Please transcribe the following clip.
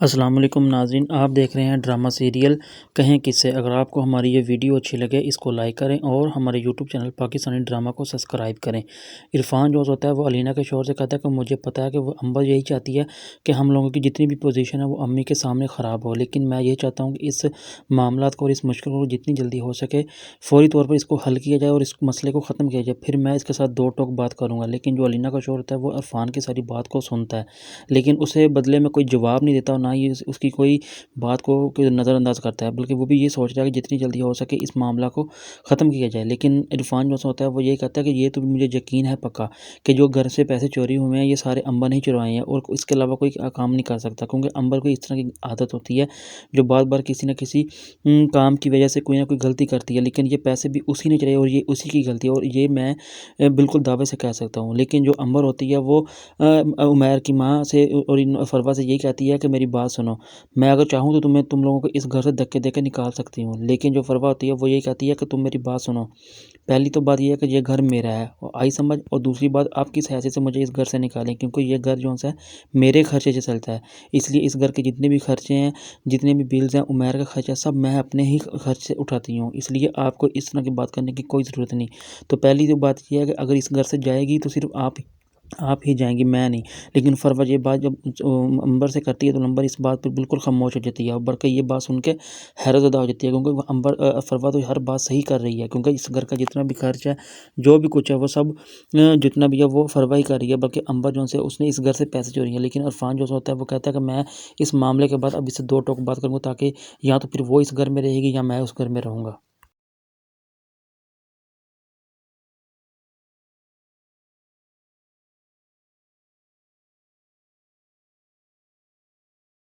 अस्सलाम वालेकुम नाज़रीन, आप देख रहे हैं ड्रामा सीरियल कहें किससे। अगर आपको हमारी ये वीडियो अच्छी लगे इसको लाइक करें और हमारे यूट्यूब चैनल पाकिस्तानी ड्रामा को सब्सक्राइब करें। इरफान जो होता है वो अलीना के शौहर से कहता है कि मुझे पता है कि वो अंबर यही चाहती है कि हम लोगों की जितनी भी पोजीशन है वो अम्मी के सामने ख़राब हो, लेकिन मैं ये चाहता हूँ कि इस मामलात को और इस मुश्किल को जितनी जल्दी हो सके फ़ौरी तौर पर इसको हल किया जाए और इस मसले को ख़त्म किया जाए। फिर मैं इसके साथ दो टोक बात करूँगा। लेकिन जो अलीना का शौहर होता है वो इरफान की सारी बात को सुनता है, लेकिन उसे बदले में कोई जवाब नहीं देता और ना ही उसकी कोई बात को नज़रअंदाज करता है, बल्कि वो भी ये सोच रहा है कि जितनी जल्दी हो सके इस मामला को ख़त्म किया जाए। लेकिन इरफान जो होता है वो ये कहता है कि ये तो मुझे यकीन है पक्का कि जो घर से पैसे चोरी हुए हैं ये सारे अंबर ने ही चुराए हैं और इसके अलावा कोई काम नहीं कर सकता, क्योंकि अंबर को इस तरह की आदत होती है जो बार बार किसी न किसी काम की वजह से कोई ना कोई गलती करती है, लेकिन ये पैसे भी उसी ने चुराए और ये उसी की गलती है और ये मैं बिल्कुल दावे से कह सकता हूँ। लेकिन जो अंबर होती है वो उमैर की माँ से और इन फरवा से यही कहती है कि मेरी बात सुनो, मैं अगर चाहूँ तो तुम लोगों को इस घर से धक्के देके निकाल सकती हूँ। लेकिन जो फरवा होती है वो यही कहती है कि तुम मेरी बात सुनो। पहली तो बात ये है कि ये घर मेरा है और आई समझ, और दूसरी बात आप किस हैसियत से मुझे इस घर से निकालें, क्योंकि ये घर जो है मेरे खर्चे से चलता है। इसलिए इस घर के जितने भी खर्चे हैं, जितने भी बिल्स हैं, उमैर का खर्चा सब मैं अपने ही खर्च से उठाती हूँ। इसलिए आपको इस तरह की बात करने की कोई ज़रूरत नहीं। तो पहली तो बात ये है कि अगर इस घर से जाएगी तो सिर्फ़ आप ही जाएँगी, मैं नहीं। लेकिन फरवा ये बात जब अंबर से करती है तो अंबर इस बात पे बिल्कुल ख़ामोश हो जाती है और बल्कि ये बात सुन के हैरतज़दा हो जाती है, क्योंकि वो फरवा तो हर बात सही कर रही है, क्योंकि इस घर का जितना भी खर्च है, जो भी कुछ है वो सब जितना भी है वो फरवा ही कर रही है, बल्कि अंबर जो है उसने इस घर से पैसे चोरी हैं। लेकिन इरफान जो होता है वो कहता है कि मैं इस मामले के बाद अब इससे दो टोक बात करूँगा, ताकि या तो फिर वो इस घर में रहेगी या मैं उस घर में रहूँगा।